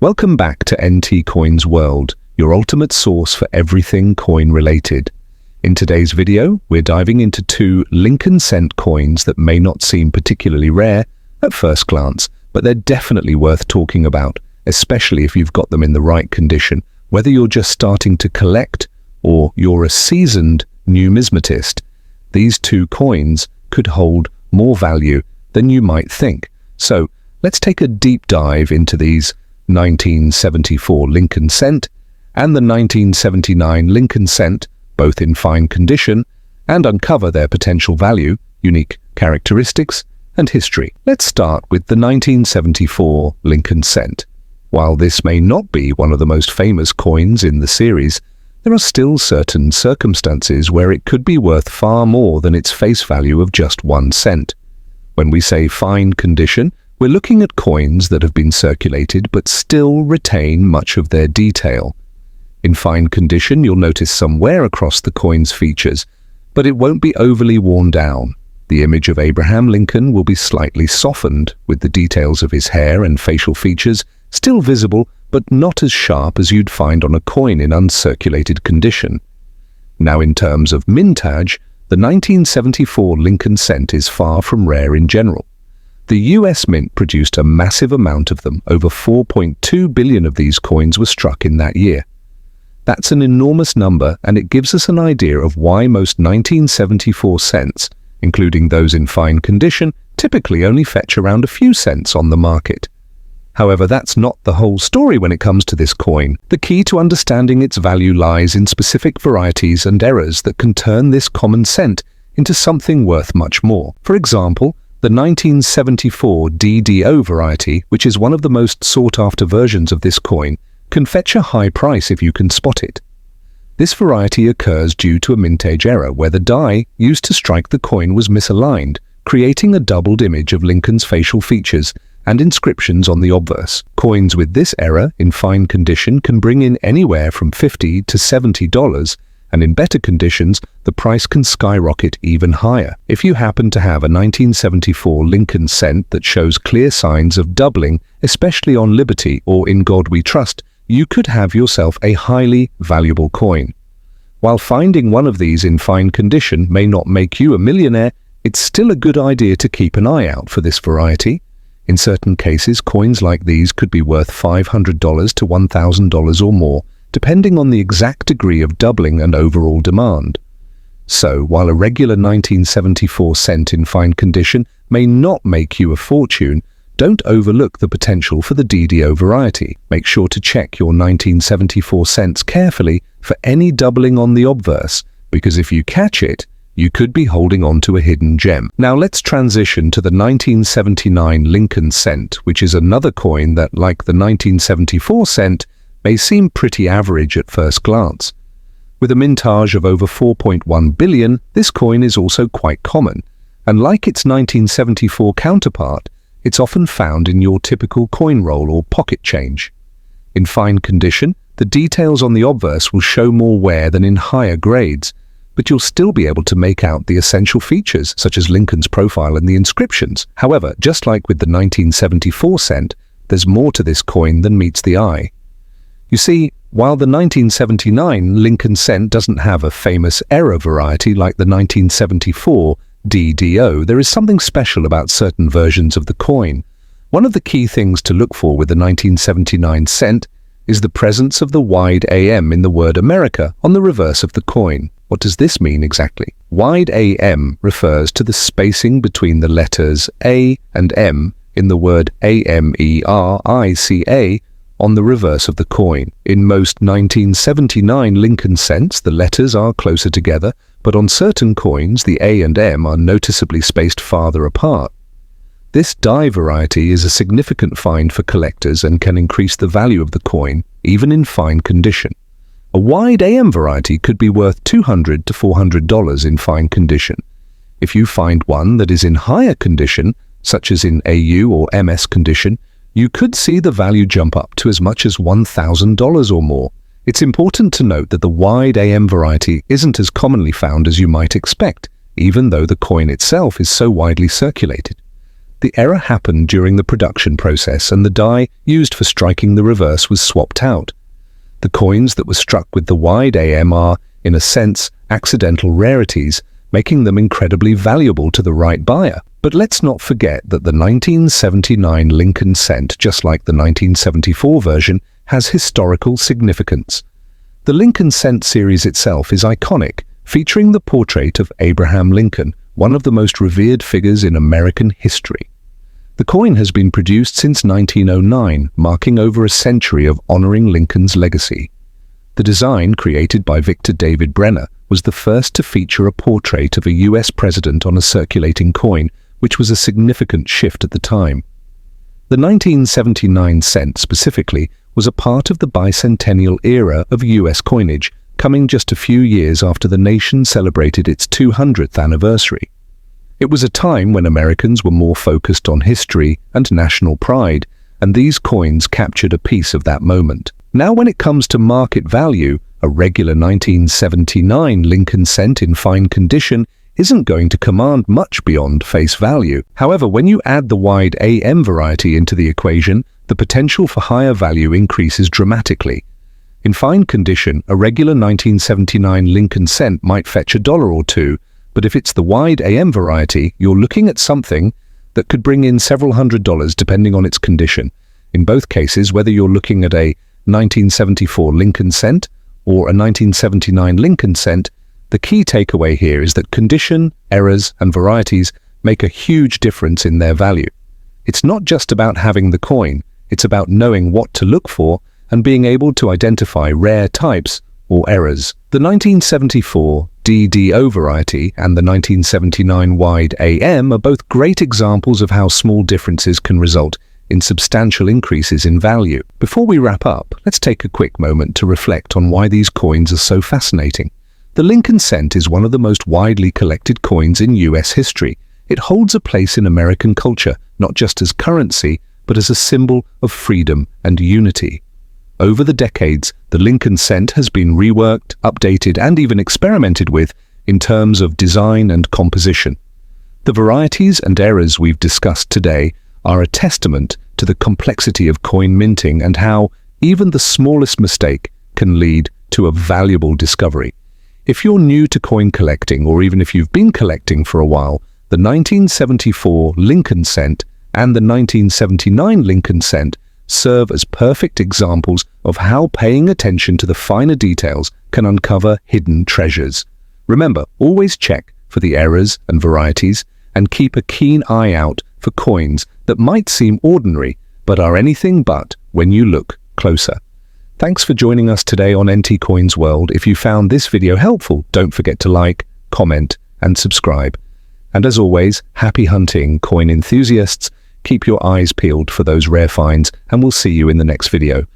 Welcome back to NT Coins World, your ultimate source for everything coin-related. In today's video, we're diving into two Lincoln cent coins that may not seem particularly rare at first glance, but they're definitely worth talking about, especially if you've got them in the right condition, whether you're just starting to collect or you're a seasoned numismatist. These two coins could hold more value than you might think. So let's take a deep dive into these 1974 Lincoln cent and the 1979 Lincoln cent, both in fine condition, and uncover their potential value, unique characteristics, and history. Let's start with the 1974 Lincoln cent. While this may not be one of the most famous coins in the series, there are still certain circumstances where it could be worth far more than its face value of just 1 cent. When we say fine condition, we're looking at coins that have been circulated but still retain much of their detail. In fine condition, you'll notice some wear across the coin's features, but it won't be overly worn down. The image of Abraham Lincoln will be slightly softened, with the details of his hair and facial features still visible, but not as sharp as you'd find on a coin in uncirculated condition. Now, in terms of mintage, the 1974 Lincoln cent is far from rare in general. The US Mint produced a massive amount of them. Over 4.2 billion of these coins were struck in that year. That's an enormous number, and it gives us an idea of why most 1974 cents, including those in fine condition, typically only fetch around a few cents on the market. However, that's not the whole story when it comes to this coin. The key to understanding its value lies in specific varieties and errors that can turn this common cent into something worth much more. For example, the 1974 DDO variety, which is one of the most sought-after versions of this coin, can fetch a high price if you can spot it. This variety occurs due to a mintage error where the die used to strike the coin was misaligned, creating a doubled image of Lincoln's facial features and inscriptions on the obverse. Coins with this error in fine condition can bring in anywhere from $50 to $70, and in better conditions, the price can skyrocket even higher. If you happen to have a 1974 Lincoln cent that shows clear signs of doubling, especially on Liberty or In God We Trust, you could have yourself a highly valuable coin. While finding one of these in fine condition may not make you a millionaire, it's still a good idea to keep an eye out for this variety. In certain cases, coins like these could be worth $500 to $1,000 or more, depending on the exact degree of doubling and overall demand. So, while a regular 1974 cent in fine condition may not make you a fortune, don't overlook the potential for the DDO variety. Make sure to check your 1974 cents carefully for any doubling on the obverse, because if you catch it, you could be holding on to a hidden gem. Now let's transition to the 1979 Lincoln cent, which is another coin that, like the 1974 cent, may seem pretty average at first glance. With a mintage of over 4.1 billion, this coin is also quite common, and like its 1974 counterpart, it's often found in your typical coin roll or pocket change. In fine condition, the details on the obverse will show more wear than in higher grades, but you'll still be able to make out the essential features, such as Lincoln's profile and the inscriptions. However, just like with the 1974 cent, there's more to this coin than meets the eye. You see, while the 1979 Lincoln cent doesn't have a famous error variety like the 1974 DDO, there is something special about certain versions of the coin. One of the key things to look for with the 1979 cent is the presence of the wide AM in the word America on the reverse of the coin. What does this mean exactly? Wide AM refers to the spacing between the letters A and M in the word AMERICA on the reverse of the coin. In most 1979 Lincoln cents, the letters are closer together, but on certain coins, the A and M are noticeably spaced farther apart. This die variety is a significant find for collectors and can increase the value of the coin, even in fine condition. A wide AM variety could be worth $200 to $400 in fine condition. If you find one that is in higher condition, such as in AU or MS condition, you could see the value jump up to as much as $1,000 or more. It's important to note that the wide AM variety isn't as commonly found as you might expect, even though the coin itself is so widely circulated. The error happened during the production process and the die used for striking the reverse was swapped out. The coins that were struck with the wide AM are, in a sense, accidental rarities, making them incredibly valuable to the right buyer. But let's not forget that the 1979 Lincoln cent, just like the 1974 version, has historical significance. The Lincoln cent series itself is iconic, featuring the portrait of Abraham Lincoln, one of the most revered figures in American history. The coin has been produced since 1909, marking over a century of honoring Lincoln's legacy. The design, created by Victor David Brenner, was the first to feature a portrait of a US president on a circulating coin, which was a significant shift at the time. The 1979 cent specifically was a part of the bicentennial era of US coinage, coming just a few years after the nation celebrated its 200th anniversary. It was a time when Americans were more focused on history and national pride, and these coins captured a piece of that moment. Now, when it comes to market value, a regular 1979 Lincoln cent in fine condition isn't going to command much beyond face value. However, when you add the wide AM variety into the equation, the potential for higher value increases dramatically. In fine condition, a regular 1979 Lincoln cent might fetch $1 or $2, but if it's the wide AM variety, you're looking at something that could bring in several $100s depending on its condition. In both cases, whether you're looking at a 1974 Lincoln cent or a 1979 Lincoln cent, the key takeaway here is that condition, errors, and varieties make a huge difference in their value. It's not just about having the coin, it's about knowing what to look for and being able to identify rare types or errors. The 1974 DDO variety and the 1979 wide AM are both great examples of how small differences can result in substantial increases in value. Before we wrap up, let's take a quick moment to reflect on why these coins are so fascinating. The Lincoln cent is one of the most widely collected coins in US history. It holds a place in American culture, not just as currency, but as a symbol of freedom and unity. Over the decades, the Lincoln cent has been reworked, updated, and even experimented with in terms of design and composition. The varieties and errors we've discussed today are a testament to the complexity of coin minting and how even the smallest mistake can lead to a valuable discovery. If you're new to coin collecting, or even if you've been collecting for a while, the 1974 Lincoln cent and the 1979 Lincoln cent serve as perfect examples of how paying attention to the finer details can uncover hidden treasures. Remember, always check for the errors and varieties and keep a keen eye out for coins that might seem ordinary but are anything but when you look closer. Thanks for joining us today on NT Coins World. If you found this video helpful, don't forget to like, comment, and subscribe. And as always, happy hunting, coin enthusiasts. Keep your eyes peeled for those rare finds, and we'll see you in the next video.